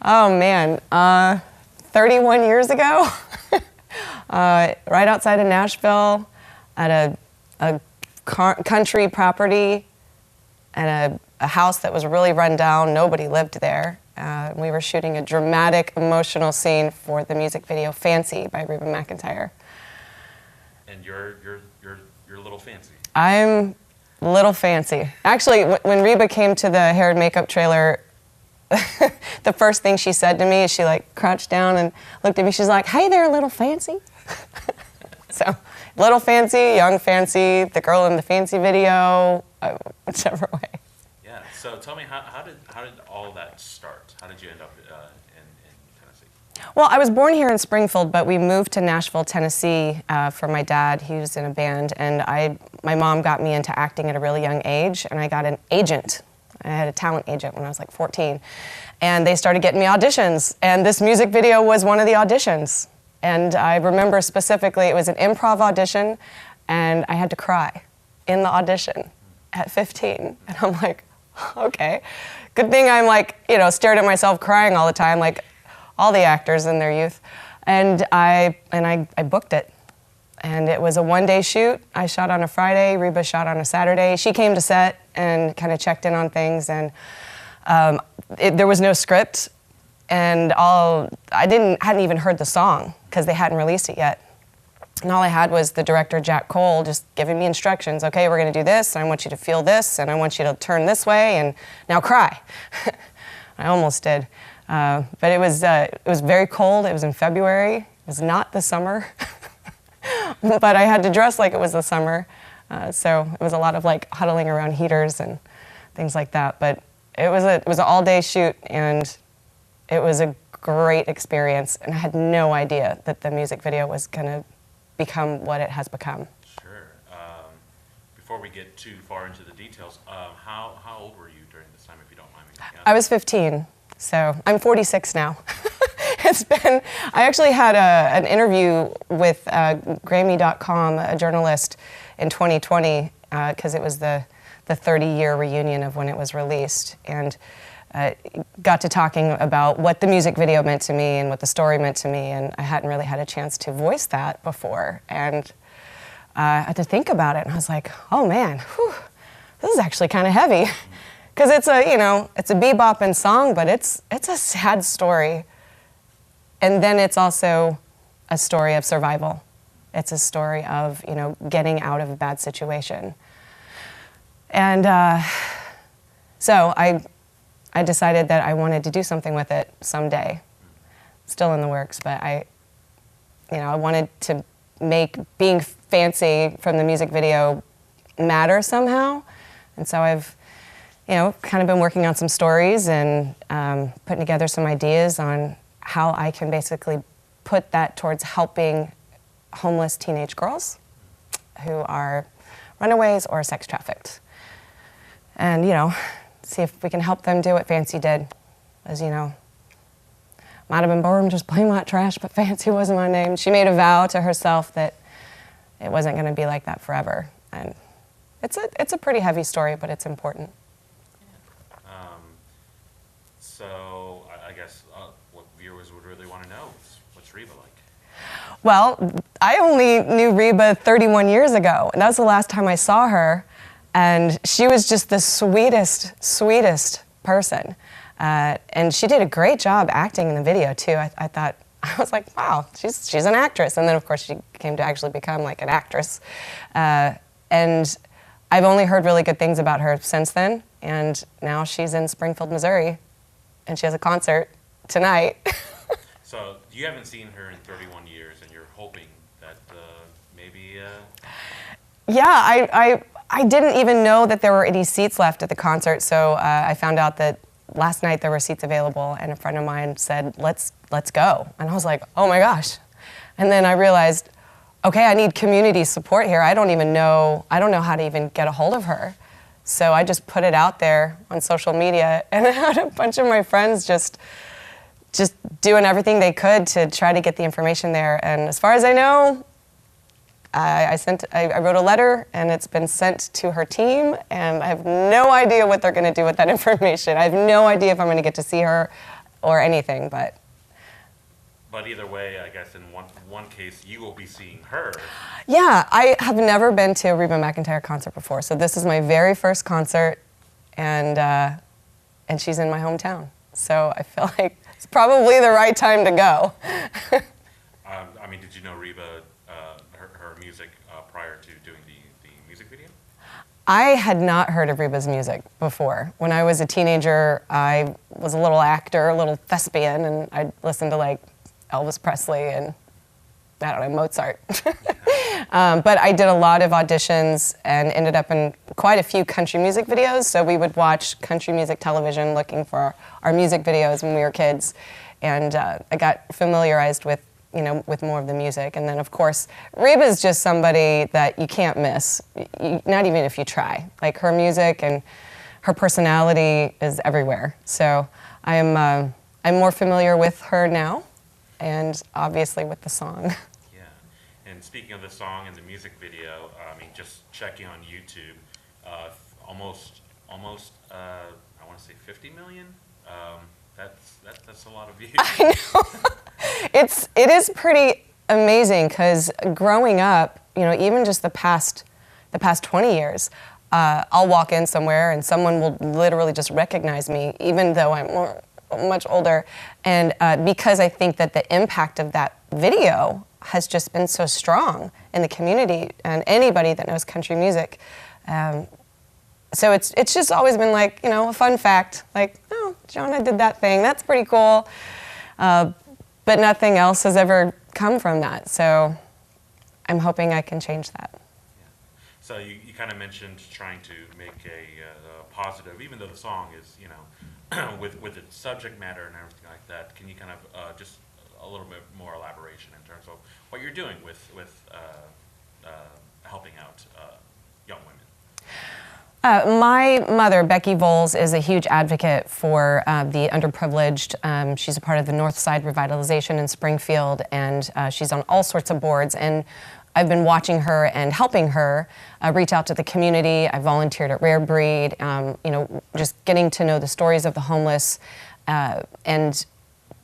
Oh man, 31 years ago, right outside of Nashville, at a country property, and a house that was really run down. Nobody lived there. We were shooting a dramatic, emotional scene for the music video "Fancy" by Reba McEntire. And you're a little fancy. I'm a little fancy. Actually, when Reba came to the hair and makeup trailer, the first thing she said to me is she like crouched down and looked at me. She's like, "Hey there, little fancy." So, little fancy, young fancy, the girl in the fancy video, whichever way. Yeah. So tell me, how did all that start? How did you end up in Tennessee? Well, I was born here in Springfield, but we moved to Nashville, Tennessee for my dad. He was in a band, and my mom got me into acting at a really young age, and I got an agent. I had a talent agent when I was like 14, and they started getting me auditions, and this music video was one of the auditions. And I remember specifically it was an improv audition, and I had to cry in the audition at 15. And I'm like, okay. Good thing I'm like, stared at myself crying all the time, like all the actors in their youth. And I booked it. And it was a one-day shoot. I shot on a Friday, Reba shot on a Saturday. She came to set and kind of checked in on things, and there was no script. And I hadn't even heard the song because they hadn't released it yet. And all I had was the director, Jack Cole, just giving me instructions. Okay, we're gonna do this, and I want you to feel this, and I want you to turn this way, and now cry. I almost did. But it was very cold. It was in February. It was not the summer. But I had to dress like it was the summer. So it was a lot of like huddling around heaters and things like that. But it was an all-day shoot, and it was a great experience, and I had no idea that the music video was going to become what it has become. Sure. Before we get too far into the details, how old were you during this time, if you don't mind me asking? I was 15, so I'm 46 now. I actually had an interview with Grammy.com, a journalist, in 2020, because it was the 30-year reunion of when it was released, and got to talking about what the music video meant to me and what the story meant to me, and I hadn't really had a chance to voice that before, and I had to think about it, and I was like, oh man, whew, this is actually kind of heavy, because it's a bebopping song, but it's a sad story, and then it's also a story of survival. It's a story of getting out of a bad situation, and so I decided that I wanted to do something with it someday. Still in the works, but I wanted to make being fancy from the music video matter somehow. And so I've, kind of been working on some stories and putting together some ideas on how I can basically put that towards helping homeless teenage girls who are runaways or sex trafficked. And, see if we can help them do what Fancy did. As might have been boring just plain white trash, but Fancy wasn't my name. She made a vow to herself that it wasn't going to be like that forever. And it's a pretty heavy story, but it's important. So I guess what viewers would really want to know is, what's Reba like? Well, I only knew Reba 31 years ago, and that was the last time I saw her. And she was just the sweetest person. And she did a great job acting in the video, too. I was like, wow, she's an actress. And then, of course, she came to actually become like an actress. And I've only heard really good things about her since then. And now she's in Springfield, Missouri. And she has a concert tonight. So you haven't seen her in 31 years, and you're hoping that maybe... Yeah, I didn't even know that there were any seats left at the concert, so I found out that last night there were seats available, and a friend of mine said, let's go. And I was like, oh my gosh. And then I realized, okay, I need community support here. I don't know how to even get a hold of her. So I just put it out there on social media, and I had a bunch of my friends just doing everything they could to try to get the information there. And as far as I know, I wrote a letter, and it's been sent to her team, and I have no idea what they're going to do with that information. I have no idea if I'm going to get to see her or anything, but. But either way, I guess in one case, you will be seeing her. Yeah, I have never been to a Reba McEntire concert before, so this is my very first concert, and she's in my hometown. So I feel like it's probably the right time to go. I mean, did you know Reba, her music prior to doing the music video? I had not heard of Reba's music before. When I was a teenager, I was a little actor, a little thespian, and I'd listen to like Elvis Presley and, I don't know, Mozart. But I did a lot of auditions and ended up in quite a few country music videos. So we would watch country music television looking for our music videos when we were kids. And I got familiarized with, with more of the music. And then, of course, Reba is just somebody that you can't miss, not even if you try. Like, her music and her personality is everywhere. So I'm more familiar with her now, and obviously with the song. Yeah, and speaking of the song and the music video, I mean, just checking on YouTube, almost I want to say 50 million. That's a lot of views. I know. It is pretty amazing, because growing up, even just the past 20 years, I'll walk in somewhere and someone will literally just recognize me, even though I'm much older, and because I think that the impact of that video has just been so strong in the community and anybody that knows country music. So it's just always been like, a fun fact, like, oh, Jonah did that thing, that's pretty cool. But nothing else has ever come from that, so I'm hoping I can change that. Yeah. So you kind of mentioned trying to make a positive, even though the song is, with its subject matter and everything like that. Can you kind of just a little bit more elaboration in terms of what you're doing with helping out young women? My mother, Becky Voles, is a huge advocate for the underprivileged. She's a part of the North Side Revitalization in Springfield, and she's on all sorts of boards. And I've been watching her and helping her reach out to the community. I volunteered at Rare Breed, just getting to know the stories of the homeless, and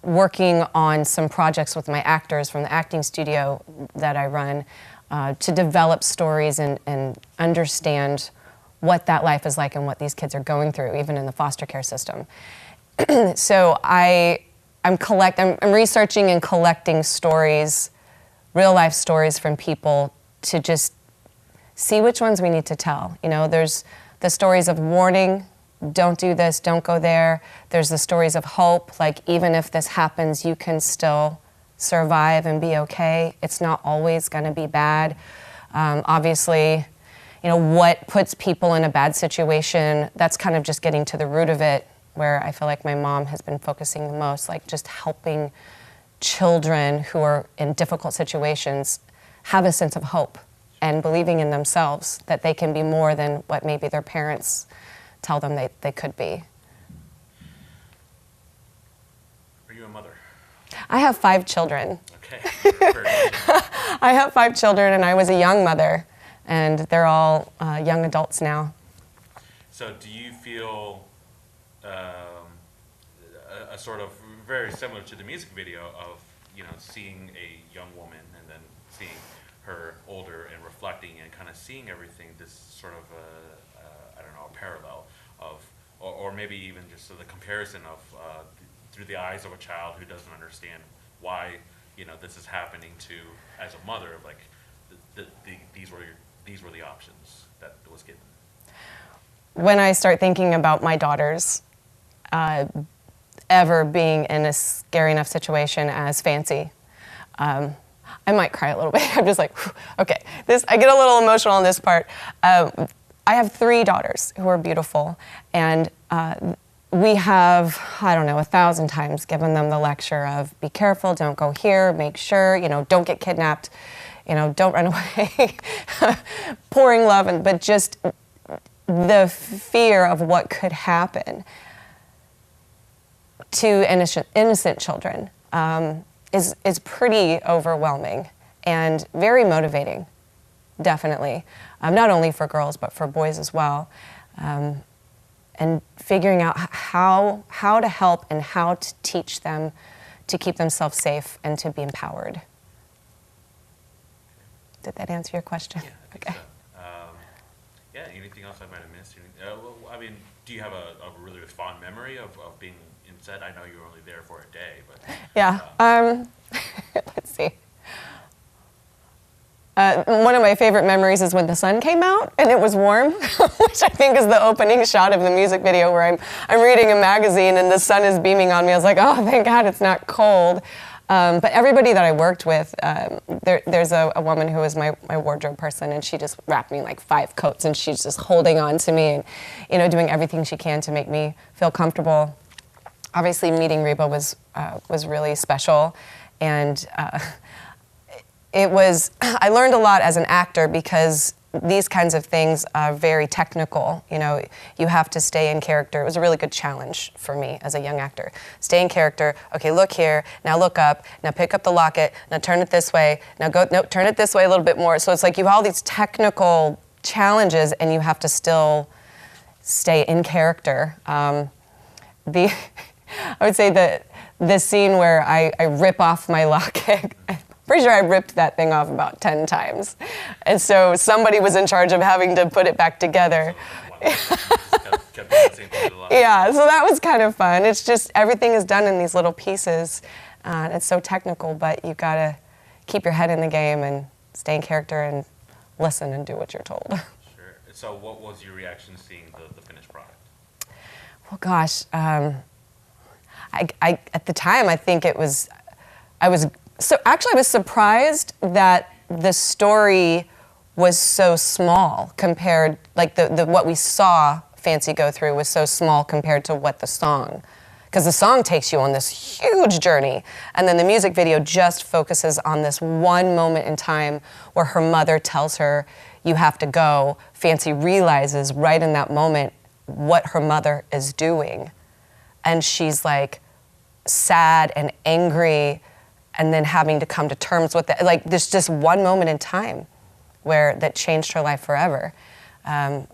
working on some projects with my actors from the acting studio that I run to develop stories and understand what that life is like and what these kids are going through, even in the foster care system. So I'm researching and collecting stories, real life stories from people, to just see which ones we need to tell. There's the stories of warning, don't do this, don't go there. There's the stories of hope, like, even if this happens, you can still survive and be okay. It's not always gonna be bad. Obviously, what puts people in a bad situation, that's kind of just getting to the root of it, where I feel like my mom has been focusing the most, like just helping children who are in difficult situations have a sense of hope and believing in themselves, that they can be more than what maybe their parents tell them they could be. Are you a mother? I have 5 children. Okay. I have 5 children, and I was a young mother, and they're all young adults now. So do you feel a sort of very similar to the music video of, seeing a young woman and then seeing her older and reflecting and kind of seeing everything, this sort of a parallel of, or maybe even just the comparison of through the eyes of a child who doesn't understand why this is happening to, as a mother, like these were the options that was given. When I start thinking about my daughters ever being in a scary enough situation as Fancy, I might cry a little bit. I'm just like, okay, I get a little emotional on this part. I have 3 daughters who are beautiful, and we have, 1,000 times given them the lecture of be careful, don't go here, make sure, don't get kidnapped, don't run away, pouring love, but just the fear of what could happen to innocent children is pretty overwhelming and very motivating, definitely, not only for girls but for boys as well. and figuring out how to help and how to teach them to keep themselves safe and to be empowered. Did that answer your question? Yeah, I think so. Yeah, anything else I might have missed? Well, I mean, do you have a really fond memory of being in set? I know you were only there for a day, but... Yeah, let's see. One of my favorite memories is when the sun came out and it was warm, which I think is the opening shot of the music video where I'm reading a magazine and the sun is beaming on me. I was like, oh, thank God it's not cold. But everybody that I worked with, there's a woman who was my wardrobe person, and she just wrapped me in like 5 coats, and she's just holding on to me and doing everything she can to make me feel comfortable. Obviously, meeting Reba was really special, and I learned a lot as an actor because these kinds of things are very technical. You have to stay in character. It was a really good challenge for me as a young actor. Stay in character. Okay, look here. Now look up. Now pick up the locket. Now turn it this way. Now turn it this way a little bit more. So it's like you have all these technical challenges, and you have to still stay in character. I would say that the scene where I rip off my locket. Pretty sure I ripped that thing off about 10 times. And so somebody was in charge of having to put it back together. Yeah, so that was kind of fun. It's just everything is done in these little pieces. It's so technical, but you've got to keep your head in the game and stay in character and listen and do what you're told. Sure. So what was your reaction seeing the finished product? Well, gosh, I at the time, I think I was surprised that the story was so small compared, like what we saw Fancy go through was so small compared to what the song, because the song takes you on this huge journey, and then the music video just focuses on this one moment in time where her mother tells her, you have to go. Fancy realizes right in that moment what her mother is doing, and she's like sad and angry, and then having to come to terms with it. Like, there's just one moment in time that changed her life forever. I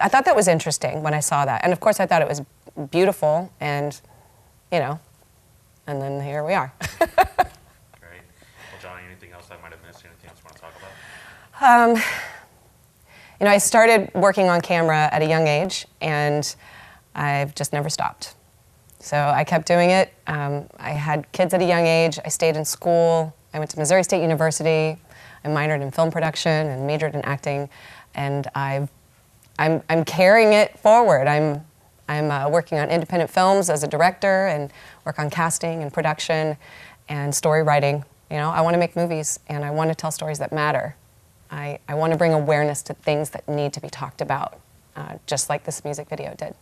thought that was interesting when I saw that. And of course, I thought it was beautiful, and, and then here we are. Great. Well, Johnny, anything else I might have missed? Anything else you want to talk about? I started working on camera at a young age, and I've just never stopped. So I kept doing it. I had kids at a young age. I stayed in school. I went to Missouri State University. I minored in film production and majored in acting. And I'm carrying it forward. I'm working on independent films as a director and work on casting and production and story writing. I want to make movies, and I want to tell stories that matter. I want to bring awareness to things that need to be talked about, just like this music video did.